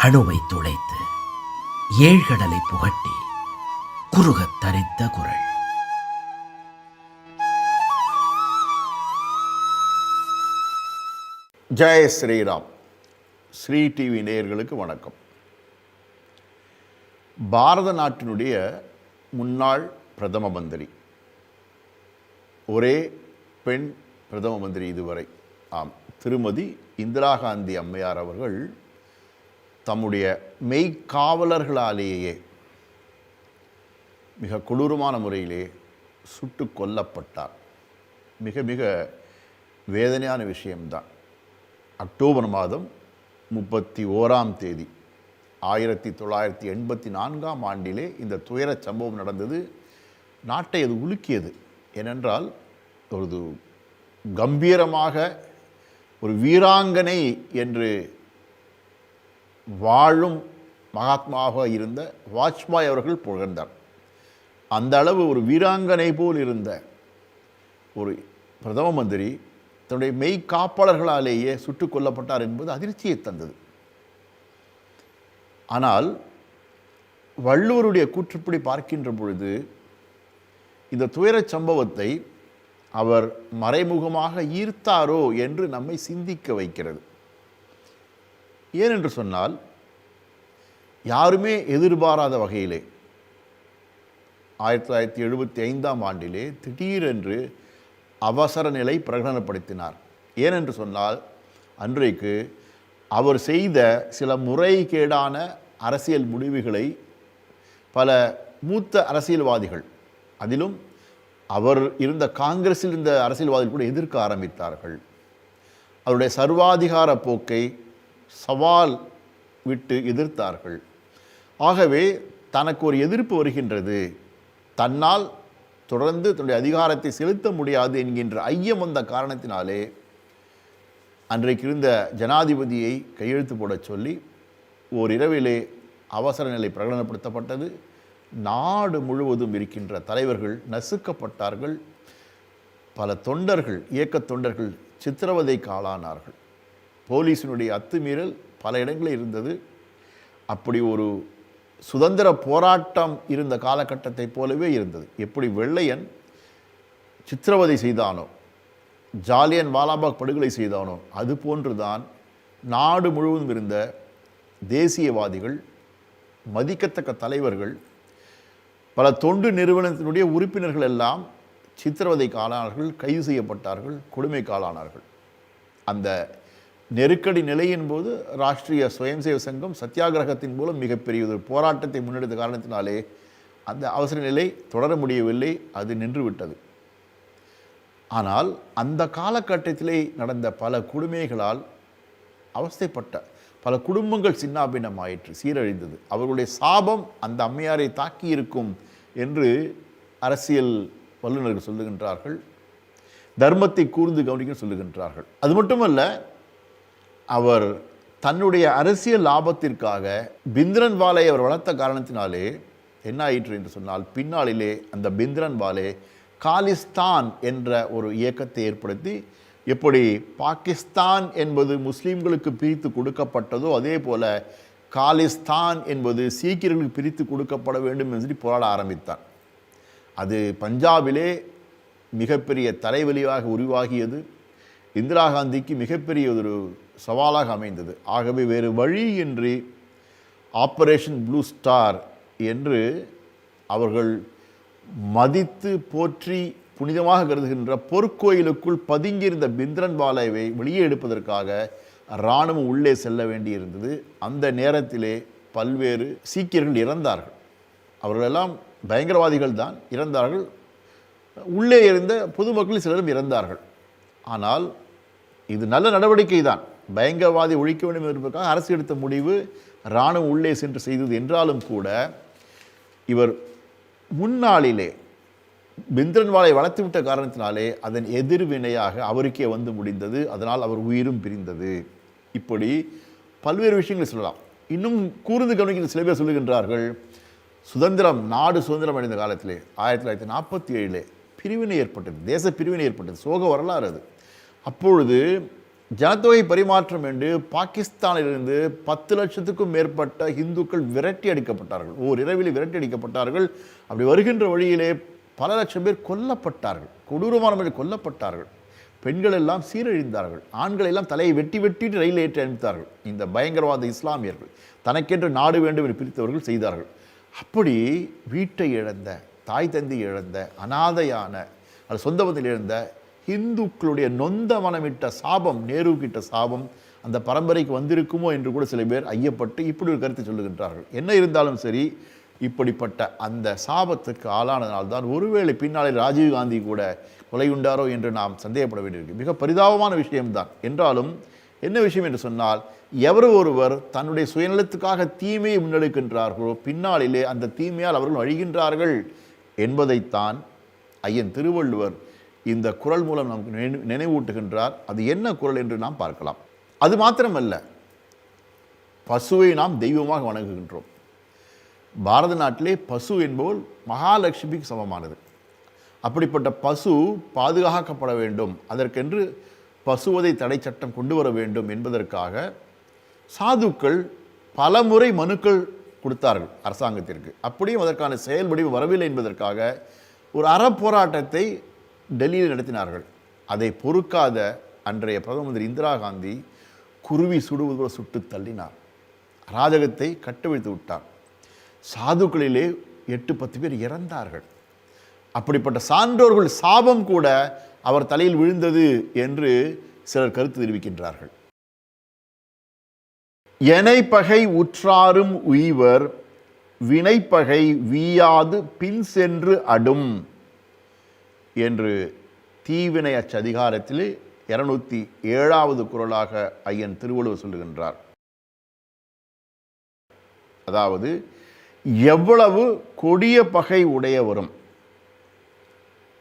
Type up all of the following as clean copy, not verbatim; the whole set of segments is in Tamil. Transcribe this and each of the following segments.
அணுவை துளைத்து ஏழ்கடலை புகட்டி குறுகத் தரித்த குரல். ஜெய் ஸ்ரீராம். ஸ்ரீ டிவி நேயர்களுக்கு வணக்கம். பாரத நாட்டினுடைய முன்னாள் பிரதம மந்திரி, ஒரே பெண் பிரதம மந்திரி இதுவரை, திருமதி இந்திரா காந்தி அம்மையார் அவர்கள் தம்முடைய மெய்க்காவலர்களாலேயே மிக கொடூரமான முறையிலே சுட்டு கொல்லப்பட்டார். மிக மிக வேதனையான விஷயம்தான். அக்டோபர் மாதம் 31ஆம் தேதி 1984ஆம் ஆண்டிலே இந்த துயரச் சம்பவம் நடந்தது. நாட்டை அது உலுக்கியது. ஏனென்றால் ஒரு கம்பீரமாக ஒரு வீராங்கனை என்று வாழும் மகாத்மாவாக இருந்த வாஜ்பாய் அவர்கள் புகழ்ந்தார். அந்த அளவு ஒரு வீராங்கனை போல் இருந்த ஒரு பிரதம மந்திரி தன்னுடைய மெய்க்காப்பாளர்களாலேயே சுட்டுக் கொல்லப்பட்டார் என்பது அதிர்ச்சியை தந்தது. ஆனால் வள்ளுவருடைய கூற்றுப்படி பார்க்கின்ற பொழுது இந்த துயரச் சம்பவத்தை அவர் மறைமுகமாக ஈர்த்தாரோ என்று நம்மை சிந்திக்க வைக்கிறது. ஏனென்று சொன்னால், யாருமே எதிர்பாராத வகையிலே 1975ஆம் ஆண்டிலே திடீரென்று அவசர நிலை பிரகடனப்படுத்தினார். ஏனென்று சொன்னால், அன்றைக்கு அவர் செய்த சில முறைகேடான அரசியல் முடிவுகளை பல மூத்த அரசியல்வாதிகள், அதிலும் அவர் இருந்த காங்கிரஸில் இருந்த அரசியல்வாதிகள் கூட எதிர்க்க ஆரம்பித்தார்கள். அவருடைய சர்வாதிகார போக்கை சவால் விட்டு எதிர்த்தார்கள். ஆகவே தனக்கு ஒரு எதிர்ப்பு வருகின்றது, தன்னால் தொடர்ந்து தன்னுடைய அதிகாரத்தை செலுத்த முடியாது என்கின்ற ஐயம் வந்த காரணத்தினாலே அன்றைக்கு இருந்த ஜனாதிபதியை கையெழுத்து போட சொல்லி ஓரிரவிலே அவசர நிலை பிரகடனப்படுத்தப்பட்டது. நாடு முழுவதும் இருக்கின்ற தலைவர்கள் நசுக்கப்பட்டார்கள். பல தொண்டர்கள், இயக்கத் தொண்டர்கள் சித்திரவதைக்கு ஆளானார்கள். போலீஸினுடைய அத்துமீறல் பல இடங்களில் இருந்தது. அப்படி ஒரு சுதந்திர போராட்டம் இருந்த காலகட்டத்தை போலவே இருந்தது. எப்படி வெள்ளையன் சித்திரவதை செய்தானோ, ஜாலியன் வாலாபாக் படுகொலை செய்தானோ, அது போன்றுதான் நாடு முழுவதும் இருந்த தேசியவாதிகள், மதிக்கத்தக்க தலைவர்கள், பல தொண்டு நிறுவனத்தினுடைய உறுப்பினர்கள் எல்லாம் சித்திரவதைக்கு ஆளானார்கள், கைது செய்யப்பட்டார்கள், கொடுமைக்கு ஆளானார்கள். அந்த நெருக்கடி நிலையின் போது ராஷ்ட்ரிய சுயம்சேவ சங்கம் சத்தியாகிரகத்தின் மூலம் மிகப்பெரிய ஒரு போராட்டத்தை முன்னெடுத்த காரணத்தினாலே அந்த அவசர நிலை தொடர முடியவில்லை, அது நின்றுவிட்டது. ஆனால் அந்த காலகட்டத்திலே நடந்த பல கொடுமைகளால் அவஸ்தைப்பட்ட பல குடும்பங்கள் சின்னாபின்னமாயிற்று, சீரழிந்தது. அவர்களுடைய சாபம் அந்த அம்மையாரை தாக்கி இருக்கும் என்று அரசியல் வல்லுநர்கள் சொல்லுகின்றார்கள். தர்மத்தை கூர்ந்து கவனிக்க சொல்லுகின்றார்கள். அது மட்டுமல்ல, அவர் தன்னுடைய அரசியல் லாபத்திற்காக பிந்திரன்வாலை அவர் வளர்த்த காரணத்தினாலே என்ன ஆயிற்று என்று சொன்னால், பின்னாளிலே அந்த பிந்திரன்வாலே காலிஸ்தான் என்ற ஒரு இயக்கத்தை ஏற்படுத்தி, எப்படி பாகிஸ்தான் என்பது முஸ்லீம்களுக்கு பிரித்து கொடுக்கப்பட்டதோ அதே போல காலிஸ்தான் என்பது சீக்கியர்களுக்கு பிரித்து கொடுக்கப்பட வேண்டும் என்று சொல்லி போராட ஆரம்பித்தார். அது பஞ்சாபிலே மிகப்பெரிய தலைவலியாக உருவாகியது. இந்திரா காந்திக்கு மிகப்பெரிய ஒரு சவாலாக அமைந்தது. ஆகவே வேறு வழியின்றி ஆபரேஷன் ப்ளூ ஸ்டார் என்று அவர்கள் மதித்து போற்றி புனிதமாக கருதுகின்ற பொற்கோயிலுக்குள் பதுங்கியிருந்த பிந்திரன்வாலாவை வெளியே எடுப்பதற்காக இராணுவம் உள்ளே செல்ல வேண்டியிருந்தது. அந்த நேரத்திலே பல்வேறு சீக்கியர்கள் இறந்தார்கள். அவர்களெல்லாம் பயங்கரவாதிகள் தான் இறந்தார்கள். உள்ளே இருந்த பொதுமக்கள் சிலரும் இறந்தார்கள். ஆனால் இது நல்ல நடவடிக்கை தான். பயங்கரவாதி ஒழிக்க வேண்டும் என்பதற்காக அரசு எடுத்த முடிவு இராணுவம் உள்ளே சென்று செய்தது என்றாலும் கூட, இவர் முன்னாளிலே பிந்திரன்வாலை வளர்த்துவிட்ட காரணத்தினாலே அதன் எதிர்வினையாக அவருக்கே வந்து முடிந்தது. அதனால் அவர் உயிரும் பிரிந்தது. இப்படி பல்வேறு விஷயங்களை சொல்லலாம். இன்னும் கூர்ந்து கவனிக்கிற சில பேர் சொல்லுகின்றார்கள், நாடு சுதந்திரம் அடைந்த காலத்திலே 1947 பிரிவினை ஏற்பட்டது, தேச பிரிவினை ஏற்பட்டது. சோக வரலாறு அது. அப்பொழுது ஜனத்தொகை பரிமாற்றம் என்று பாகிஸ்தானிலிருந்து 10 லட்சத்துக்கும் மேற்பட்ட இந்துக்கள் விரட்டி அடிக்கப்பட்டார்கள். ஓரிரவில் விரட்டி அடிக்கப்பட்டார்கள். அப்படி வருகின்ற வழியிலே பல லட்சம் பேர் கொல்லப்பட்டார்கள். கொடூரமான முறையில் கொல்லப்பட்டார்கள். பெண்கள் எல்லாம் சீரழிந்தார்கள். ஆண்கள் எல்லாம் தலையை வெட்டி வெட்டிட்டு ரயில் ஏற்றி அனுப்பித்தார்கள். இந்த பயங்கரவாத இஸ்லாமியர்கள் தனக்கென்று நாடு வேண்டும் என்று பிரித்தவர்கள் செய்தார்கள். அப்படி வீட்டை இழந்த, தாய் தந்தை இழந்த, அனாதையான, அது சொந்த பந்தத்தில் இழந்த இந்துக்களுடைய நொந்த மனமிட்ட சாபம், நேருக்கிட்ட சாபம் அந்த பரம்பரைக்கு வந்திருக்குமோ என்று கூட சில பேர் ஐயப்பட்டு இப்படி ஒரு கருத்தை சொல்லுகின்றார்கள். என்ன இருந்தாலும் சரி, இப்படிப்பட்ட அந்த சாபத்துக்கு ஆளானதனால்தான் ஒருவேளை பின்னாலே ராஜீவ்காந்தி கூட கொலையுண்டாரோ என்று நாம் சந்தேகப்பட வேண்டியிருக்கு. மிக பரிதாபமான விஷயம்தான். என்றாலும் என்ன விஷயம் என்று சொன்னால், எவர் ஒருவர் தன்னுடைய சுயநலத்துக்காக தீமையை முன்னெடுக்கின்றார்களோ பின்னாளிலே அந்த தீமையால் அவர்கள் அழிகின்றார்கள் என்பதைத்தான் ஐயன் திருவள்ளுவர் இந்த குறள் மூலம் நமக்கு நினைவூட்டுகின்றார். அது என்ன குறள் என்று நாம் பார்க்கலாம். அது மாத்திரமல்ல, பசுவை நாம் தெய்வமாக வணங்குகின்றோம். பாரத நாட்டிலே பசு என்பவள் மகாலட்சுமிக்கு சமமானது. அப்படிப்பட்ட பசு பாதுகாக்கப்பட வேண்டும், அதற்கென்று பசுவதை தடை சட்டம் கொண்டு வர வேண்டும் என்பதற்காக சாதுக்கள் பல முறை மனுக்கள் கொடுத்தார்கள் அரசாங்கத்திற்கு. அப்படியும் அதற்கான செயல் வடிவு வரவில்லை என்பதற்காக ஒரு அறப்போராட்டத்தை டெல்லியில் நடத்தினார்கள். அதை பொறுக்காத அன்றைய பிரதம மந்திரி இந்திரா காந்தி குருவி சுடுவது போல சுட்டு தள்ளினார். அராஜகத்தை கட்டவிழ்த்து விட்டார். சாதுக்களிலே 8-10 பேர் இறந்தார்கள். அப்படிப்பட்ட சான்றோர்கள் சாபம் கூட அவர் தலையில் விழுந்தது என்று சிலர் கருத்து தெரிவிக்கின்றார்கள். எனைப்பகை உற்றாரும் உய்வர் வினைப்பகை வீயாது பின் சென்று அடும் என்று தீவினை அச்சதிகாரத்திலே 207வது குறளாக ஐயன் திருவள்ளுவர் சொல்லுகின்றார். அதாவது, எவ்வளவு கொடிய பகை உடையவரும்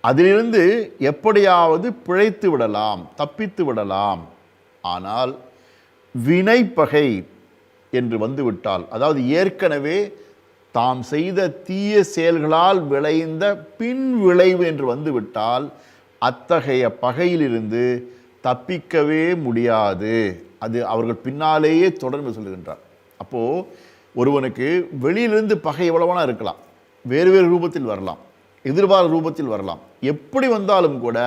அதிலிருந்து எப்படியாவது பிழைத்து விடலாம், தப்பித்து விடலாம். ஆனால் வினைப்பகை என்று வந்துவிட்டால், அதாவது ஏற்கனவே தாம் செய்த தீய செயல்களால் விளைந்த பின் விளைவு என்று வந்துவிட்டால், அத்தகைய பகையிலிருந்து தப்பிக்கவே முடியாது. அது அவர்கள் பின்னாலேயே தொடர்ந்து சொல்லுகின்றார். அப்போது ஒருவனுக்கு வெளியிலிருந்து பகை எவ்வளவானா இருக்கலாம், வேறு வேறு ரூபத்தில் வரலாம், எதிர்பாராத ரூபத்தில் வரலாம். எப்படி வந்தாலும் கூட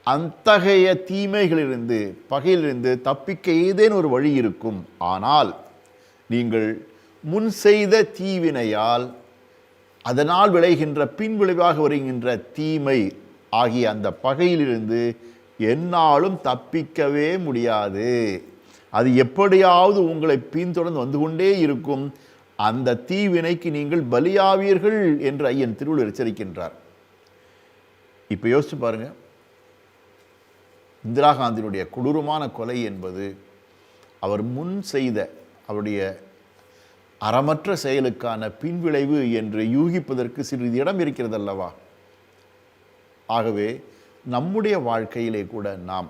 அத்தகைய தீமைகளிலிருந்து, பகையிலிருந்து தப்பிக்க ஏதேனும் ஒரு வழி இருக்கும். ஆனால் நீங்கள் முன் செய்த தீவினையால் அதனால் விளைகின்ற பின் விளைவாக வருகின்ற தீமை ஆகிய அந்த பகையிலிருந்து எந்நாளும் தப்பிக்கவே முடியாது. அது எப்படியாவது உங்களை பின்தொடர்ந்து வந்து கொண்டே இருக்கும். அந்த தீவினைக்கு நீங்கள் பலியாவீர்கள் என்று ஐயன் திருவள்ளுவர் எச்சரிக்கின்றார். இப்போ யோசிச்சு பாருங்க, இந்திரா காந்தியினுடைய கொடூரமான கொலை என்பது அவர் முன் செய்த அவருடைய அறமற்ற செயலுக்கான பின்விளைவு என்று யூகிப்பதற்கு சிறிது இடம் இருக்கிறது அல்லவா? ஆகவே நம்முடைய வாழ்க்கையிலே கூட நாம்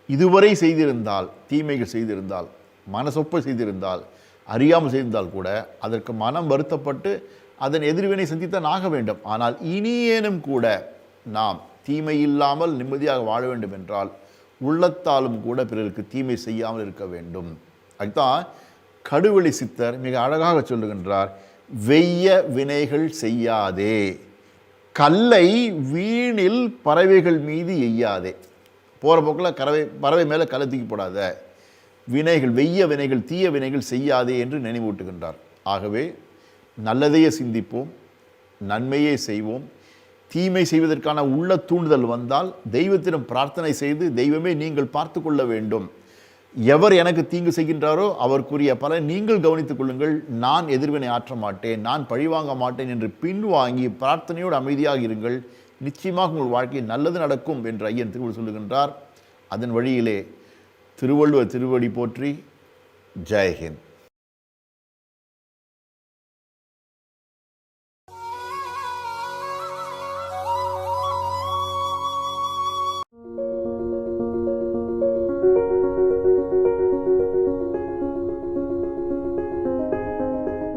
இதுவரை செய்திருந்தால், தீமைகள் செய்திருந்தால், மனசொப்ப செய்திருந்தால், அறியாமல் செய்திருந்தால் கூட அதற்கு மனம் வருத்தப்பட்டு அதன் எதிர்வினை சந்தித்தான் ஆக வேண்டும். ஆனால் இனியேனும் கூட நாம் தீமை இல்லாமல் நிம்மதியாக வாழ வேண்டும் என்றால் உள்ளத்தாலும் கூட பிறருக்கு தீமை செய்யாமல் இருக்க வேண்டும். அதுதான் கடுவெளி சித்தர் மிக அழகாக சொல்லுகின்றார், வெய்ய வினைகள் செய்யாதே, கல்லை வீணில் பறவைகள் மீது எய்யாதே. போகிற போக்கில் பறவை மேலே கல்லை தூக்கி போடாத, வினைகள், வெய்ய வினைகள், தீய வினைகள் செய்யாதே என்று நினைவூட்டுகின்றார். ஆகவே நல்லதையே சிந்திப்போம், நன்மையே செய்வோம். தீமை செய்வதற்கான உள்ள தூண்டுதல் வந்தால் தெய்வத்திடம் பிரார்த்தனை செய்து, தெய்வமே நீங்கள் பார்த்து கொள்ள வேண்டும், எவர் எனக்கு தீங்கு செய்கின்றாரோ அவருக்குரிய பலன் நீங்கள் கவனித்துக் கொள்ளுங்கள், நான் எதிர்வினை ஆற்ற மாட்டேன், நான் பழிவாங்க மாட்டேன் என்று பின்வாங்கி பிரார்த்தனையோடு அமைதியாக இருங்கள். நிச்சயமாக உங்கள் வாழ்க்கையில் நல்லது நடக்கும் என்று ஐயன் திருவள்ளுவர் சொல்லுகின்றார். அதன் வழியிலே திருவள்ளுவர் திருவடி போற்றி. ஜெய்ஹிந்த்.